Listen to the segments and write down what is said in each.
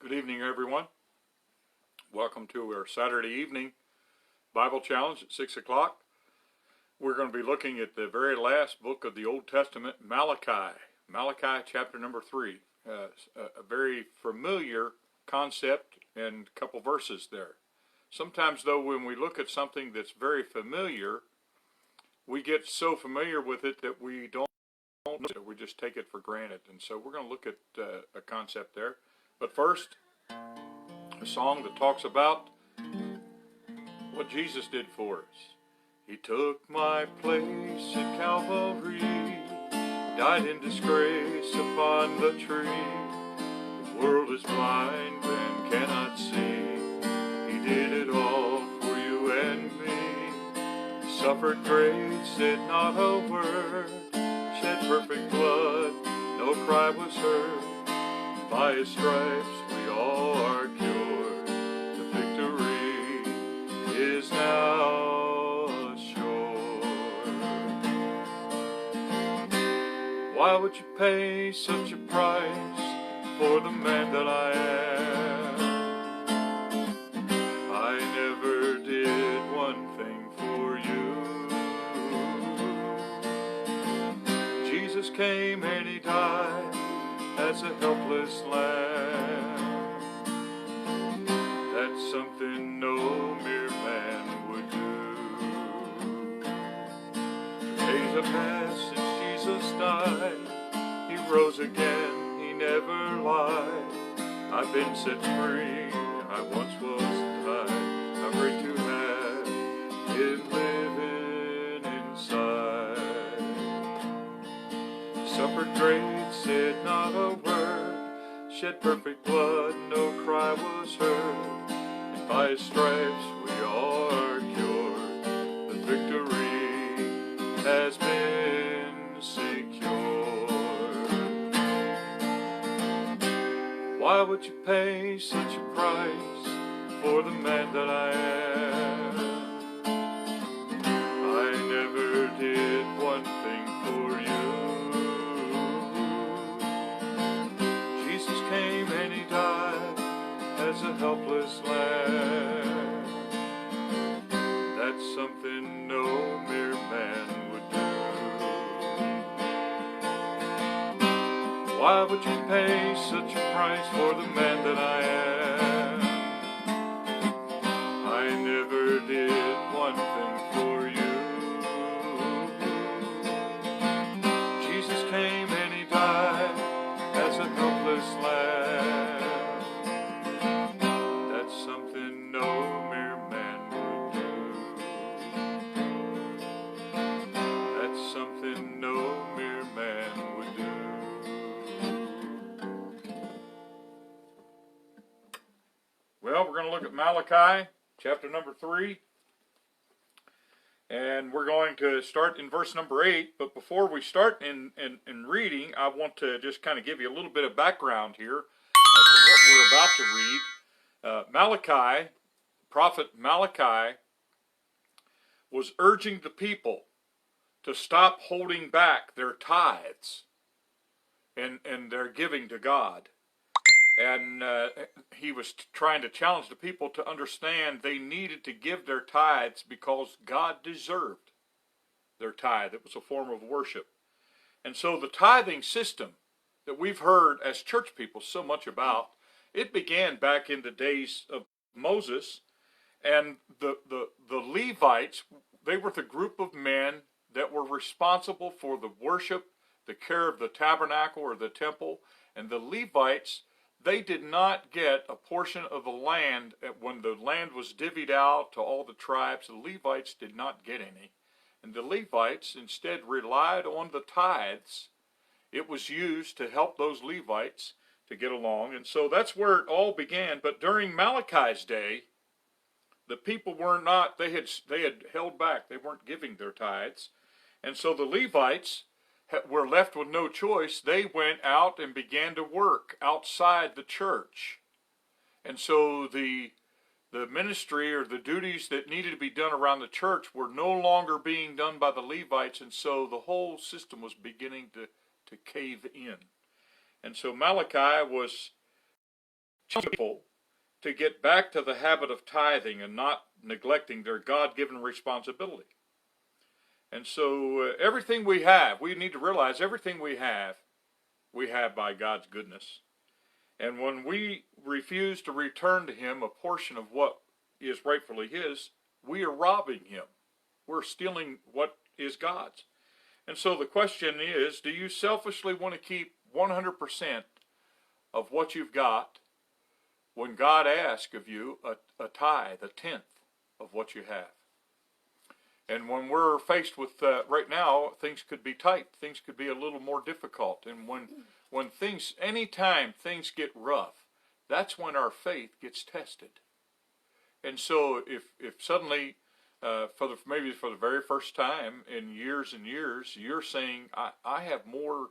Good evening, everyone. Welcome to our Saturday evening Bible Challenge at 6 o'clock. We're going to be looking at the very last book of the Old Testament, Malachi. Malachi chapter number 3. A very familiar concept and a couple verses there. Sometimes, though, when we look at something that's very familiar, we get so familiar with it that we don't know it. We just take it for granted. And so we're going to look at a concept there. But first, a song that talks about what Jesus did for us. He took my place at Calvary, died in disgrace upon the tree. The world is blind and cannot see. He did it all for you and me. He suffered great, said not a word, shed perfect blood, no cry was heard. By his stripes we all are cured. The victory is now assured. Why would you pay such a price for the man that I am? I never did one thing for you. Jesus came and he died as a helpless lamb. That's something no mere man would do. Days have passed since Jesus died. He rose again, he never lied. I've been set free, I once was tied. How great to have him living inside. Suffered great, said not a word, shed perfect blood, no cry was heard, and by his stripes we all are cured. The victory has been secured. Why would you pay such a price for the man that I am? I never did one thing for you. Came and he died as a helpless lamb. That's something no mere man would do. Why would you pay such a price for the man that I am? I never did one thing for you. Jesus came and he died as a helpless lamb. That's something no mere man would do. That's something no mere man would do. Well, we're going to look at Malachi, chapter number 3. And we're going to start in verse number 8, but before we start in reading, I want to just kind of give you a little bit of background here as to what we're about to read. Malachi, prophet Malachi, was urging the people to stop holding back their tithes and their giving to God. And he was trying to challenge the people to understand they needed to give their tithes because God deserved their tithe. It was a form of worship. And so the tithing system that we've heard as church people so much about, it began back in the days of Moses. And the Levites, they were the group of men that were responsible for the worship, the care of the tabernacle or the temple. And the Levites, they did not get a portion of the land when the land was divvied out to all the tribes. The Levites did not get any. And the Levites instead relied on the tithes. It was used to help those Levites to get along. And so that's where it all began. But during Malachi's day, the people were not, they had held back. They weren't giving their tithes. And so the Levites were left with no choice. They went out and began to work outside the church. And so the ministry or the duties that needed to be done around the church were no longer being done by the Levites, and so the whole system was beginning to cave in. And so Malachi was people to get back to the habit of tithing and not neglecting their God-given responsibility. And so everything we have, we need to realize everything we have by God's goodness. And when we refuse to return to Him a portion of what is rightfully His, we are robbing Him. We're stealing what is God's. And so the question is, do you selfishly want to keep 100% of what you've got when God asks of you a tithe, a tenth of what you have? And when we're faced with, right now, things could be tight. Things could be a little more difficult. And when things, anytime things get rough, that's when our faith gets tested. And so if suddenly, maybe for the very first time in years and years, you're saying, I have more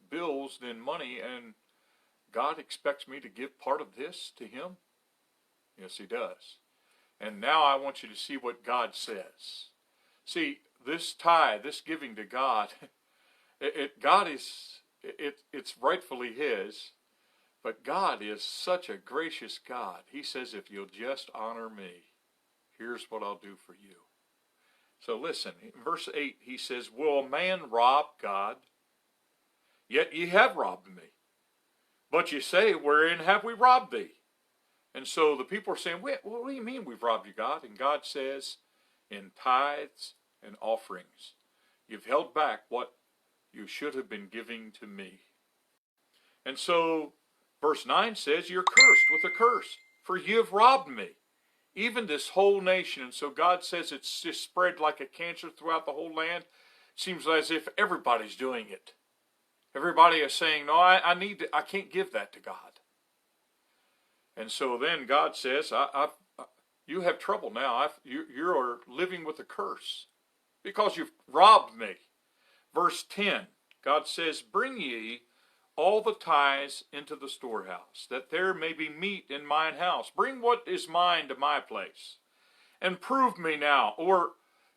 bills than money, and God expects me to give part of this to Him? Yes, He does. And now I want you to see what God says. See, this tithe, this giving to God, it's rightfully His, but God is such a gracious God. He says, if you'll just honor me, here's what I'll do for you. So listen, in verse 8, He says, will a man rob God? Yet ye have robbed me. But ye say, wherein have we robbed thee? And so the people are saying, what do you mean we've robbed you, God? And God says, in tithes and offerings. You've held back what you should have been giving to me. And so verse 9 says, you're cursed with a curse, for you have robbed me, even this whole nation. And so God says it's just spread like a cancer throughout the whole land. It seems as if everybody's doing it. Everybody is saying, no, I can't give that to God. And so then God says, you have trouble now. You're living with a curse because you've robbed me. Verse 10, God says, bring ye all the tithes into the storehouse, that there may be meat in mine house. Bring what is mine to my place, and prove me now, or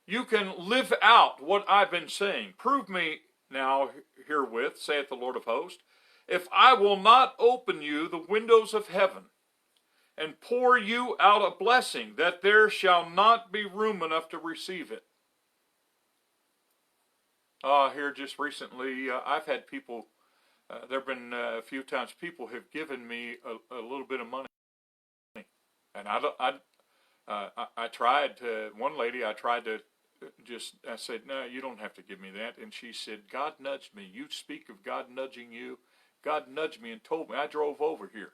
you can live out what I've been saying. Prove me now herewith, saith the Lord of hosts, if I will not open you the windows of heaven, and pour you out a blessing, that there shall not be room enough to receive it. Here just recently, I've had people, there have been a few times people have given me a little bit of money. And I tried to, one lady, I said, no, you don't have to give me that. And she said, God nudged me. You speak of God nudging you. God nudged me and told me. I drove over here.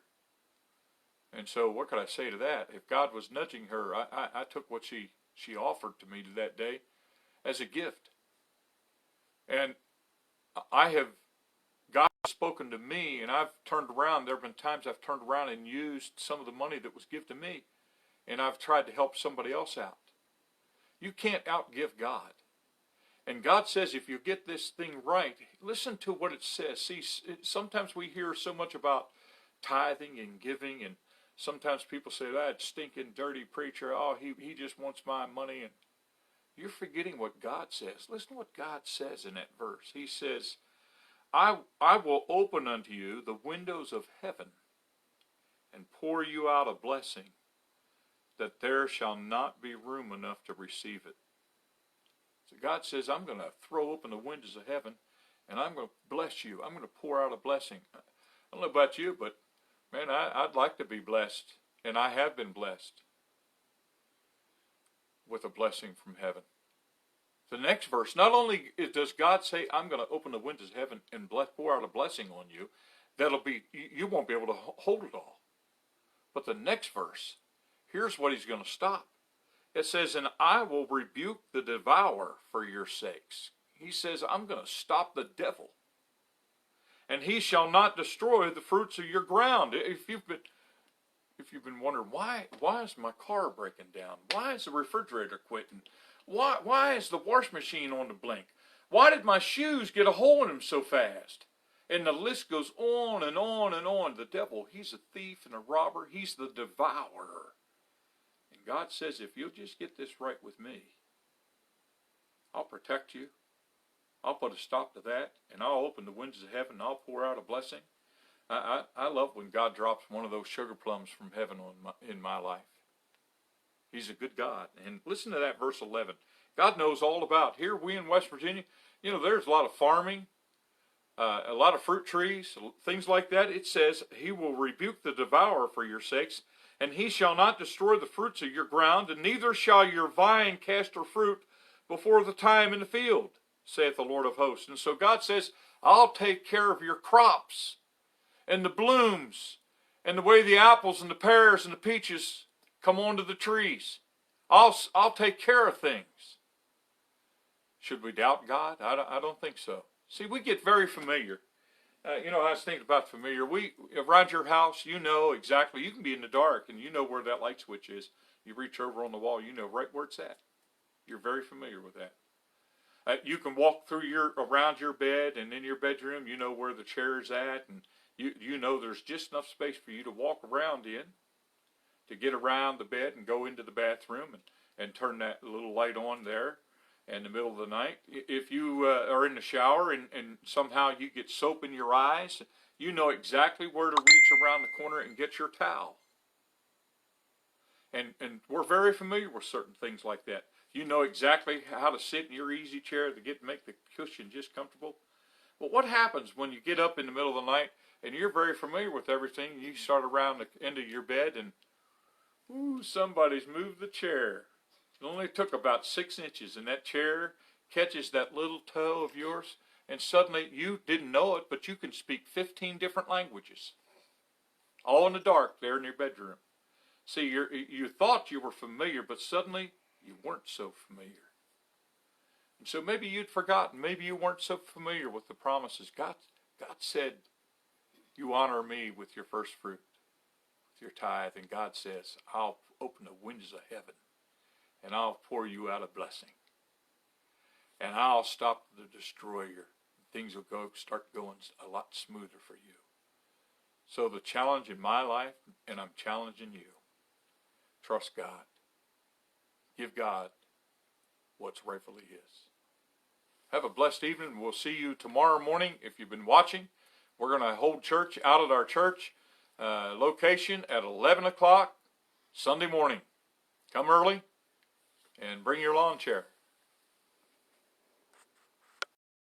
And so what could I say to that? If God was nudging her, I took what she offered to me that day as a gift. And God has spoken to me, and I've turned around. There have been times I've turned around and used some of the money that was given to me, and I've tried to help somebody else out. You can't outgive God. And God says if you get this thing right, listen to what it says. See, sometimes we hear so much about tithing and giving, and sometimes people say, that stinking, dirty preacher, he just wants my money. And you're forgetting what God says. Listen to what God says in that verse. He says, I will open unto you the windows of heaven and pour you out a blessing, that there shall not be room enough to receive it. So God says, I'm going to throw open the windows of heaven, and I'm going to bless you. I'm going to pour out a blessing. I don't know about you, but man, I'd like to be blessed, and I have been blessed with a blessing from heaven. The next verse, not only does God say, I'm going to open the windows of heaven and pour out a blessing on you, you won't be able to hold it all. But the next verse, here's what He's going to stop. It says, and I will rebuke the devourer for your sakes. He says, I'm going to stop the devil. And he shall not destroy the fruits of your ground. If you've been wondering, why is my car breaking down? Why is the refrigerator quitting? Why is the wash machine on the blink? Why did my shoes get a hole in them so fast? And the list goes on and on and on. The devil, he's a thief and a robber. He's the devourer. And God says, if you'll just get this right with me, I'll protect you. I'll put a stop to that, and I'll open the windows of heaven, and I'll pour out a blessing. I love when God drops one of those sugar plums from heaven in my life. He's a good God. And listen to that verse 11. God knows all about. Here we in West Virginia, there's a lot of farming, a lot of fruit trees, things like that. It says, he will rebuke the devourer for your sakes, and he shall not destroy the fruits of your ground, and neither shall your vine cast her fruit before the time in the field, saith the Lord of hosts. And so God says, I'll take care of your crops and the blooms and the way the apples and the pears and the peaches come onto the trees. I'll take care of things. Should we doubt God? I don't think so. See, we get very familiar. I was thinking about familiar. Around your house, exactly. You can be in the dark and you know where that light switch is. You reach over on the wall, you know right where it's at. You're very familiar with that. You can walk around your bed and in your bedroom, you know where the chair is at, and you know there's just enough space for you to walk around in, to get around the bed and go into the bathroom and turn that little light on there in the middle of the night. If you are in the shower and somehow you get soap in your eyes, you know exactly where to reach around the corner and get your towel. And we're very familiar with certain things like that. You know exactly how to sit in your easy chair to make the cushion just comfortable. But what happens when you get up in the middle of the night and you're very familiar with everything, and you start around the end of your bed and, somebody's moved the chair. It only took about 6 inches, and that chair catches that little toe of yours, and suddenly you didn't know it, but you can speak 15 different languages, all in the dark there in your bedroom. See, you thought you were familiar, but suddenly you weren't so familiar. And so maybe you'd forgotten. Maybe you weren't so familiar with the promises. God said, you honor me with your first fruit, with your tithe. And God says, I'll open the windows of heaven, and I'll pour you out a blessing. And I'll stop the destroyer. Things will start going a lot smoother for you. So the challenge in my life, and I'm challenging you, trust God. Give God what's rightfully his. Have a blessed evening. We'll see you tomorrow morning. If you've been watching, we're going to hold church out at our church location at 11 o'clock Sunday morning. Come early and bring your lawn chair.